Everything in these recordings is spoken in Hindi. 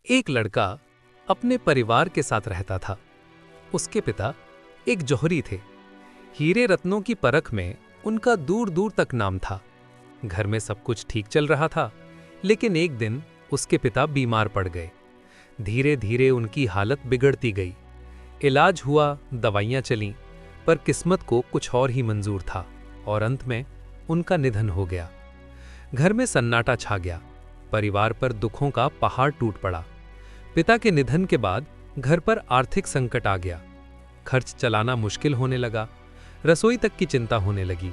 एक लड़का अपने परिवार के साथ रहता था। उसके पिता एक जौहरी थे। हीरे रत्नों की परख में उनका दूर दूर तक नाम था। घर में सब कुछ ठीक चल रहा था, लेकिन एक दिन उसके पिता बीमार पड़ गए। धीरे धीरे उनकी हालत बिगड़ती गई। इलाज हुआ, दवाइयां चलीं, पर किस्मत को कुछ और ही मंजूर था और अंत में उनका निधन हो गया। घर में सन्नाटा छा गया। परिवार पर दुखों का पहाड़ टूट पड़ा। पिता के निधन के बाद घर पर आर्थिक संकट आ गया। खर्च चलाना मुश्किल होने लगा। रसोई तक की चिंता होने लगी।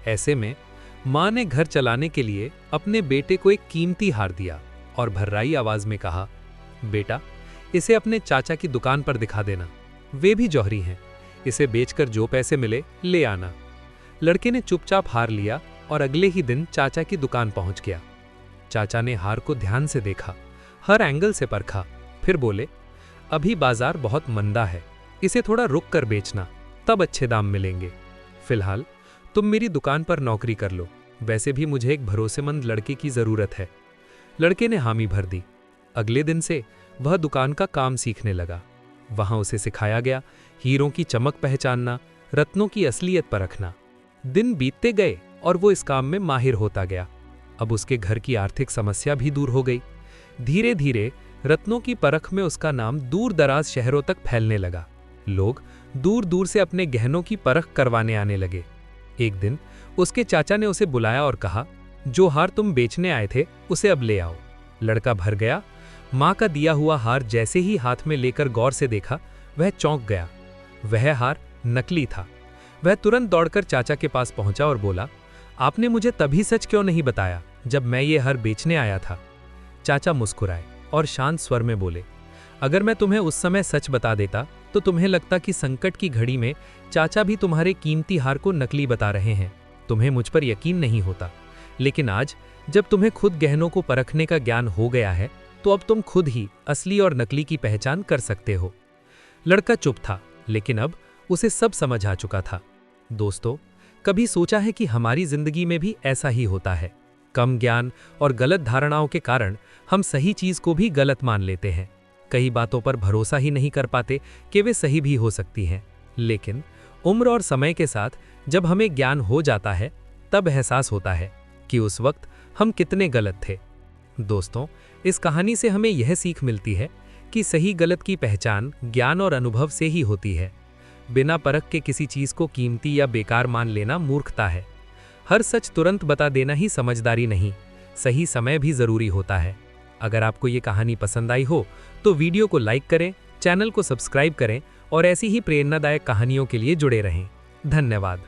ऐसे में मां ने घर चलाने के लिए अपने बेटे को एक कीमती हार दिया और भर्राई आवाज में कहा, बेटा, इसे अपने चाचा की दुकान पर दिखा देना, वे भी जौहरी हैं। इसे बेचकर जो पैसे मिले ले आना। लड़के ने चुपचाप हार लिया और अगले ही दिन चाचा की दुकान पहुंच गया। चाचा ने हार को ध्यान से देखा, हर एंगल से परखा, फिर बोले, अभी बाजार बहुत मंदा है, इसे थोड़ा रुक कर बेचना, तब अच्छे दाम मिलेंगे। फिलहाल तुम मेरी दुकान पर नौकरी कर लो, वैसे भी मुझे एक भरोसेमंद लड़के की जरूरत है। लड़के ने हामी भर दी। अगले दिन से वह दुकान का काम सीखने लगा। वहां उसे सिखाया गया हीरों की चमक पहचानना, रत्नों की असलियत परखना। दिन बीतते गए और वो इस काम में माहिर होता गया। अब उसके घर की आर्थिक समस्या भी दूर हो गई। धीरे धीरे रत्नों की परख में उसका नाम दूर दराज शहरों तक फैलने लगा। लोग दूर दूर से अपने गहनों की परख करवाने आने लगे। एक दिन उसके चाचा ने उसे बुलाया और कहा, जो हार तुम बेचने आए थे उसे अब ले आओ। लड़का भर गया। मां का दिया हुआ हार जैसे ही हाथ में लेकर गौर से देखा, वह चौंक गया। वह हार नकली था। वह तुरंत दौड़कर चाचा के पास पहुंचा और बोला, आपने मुझे तभी सच क्यों नहीं बताया जब मैं ये हार बेचने आया था? चाचा मुस्कुराए और शांत स्वर में बोले, अगर मैं तुम्हें उस समय सच बता देता तो तुम्हें लगता कि संकट की घड़ी में चाचा भी तुम्हारे कीमती हार को नकली बता रहे हैं। तुम्हें मुझ पर यकीन नहीं होता। लेकिन आज जब तुम्हें खुद गहनों को परखने का ज्ञान हो गया है, तो अब तुम खुद ही असली और नकली की पहचान कर सकते हो। लड़का चुप था, लेकिन अब उसे सब समझ आ चुका था। दोस्तों, कभी सोचा है कि हमारी जिंदगी में भी ऐसा ही होता है? कम ज्ञान और गलत धारणाओं के कारण हम सही चीज को भी गलत मान लेते हैं। कई बातों पर भरोसा ही नहीं कर पाते कि वे सही भी हो सकती हैं। लेकिन उम्र और समय के साथ जब हमें ज्ञान हो जाता है, तब एहसास होता है कि उस वक्त हम कितने गलत थे। दोस्तों, इस कहानी से हमें यह सीख मिलती है कि सही गलत की पहचान ज्ञान और अनुभव से ही होती है। बिना परख के किसी चीज को कीमती या बेकार मान लेना मूर्खता है। हर सच तुरंत बता देना ही समझदारी नहीं, सही समय भी जरूरी होता है। अगर आपको ये कहानी पसंद आई हो तो वीडियो को लाइक करें, चैनल को सब्सक्राइब करें और ऐसी ही प्रेरणादायक कहानियों के लिए जुड़े रहें। धन्यवाद।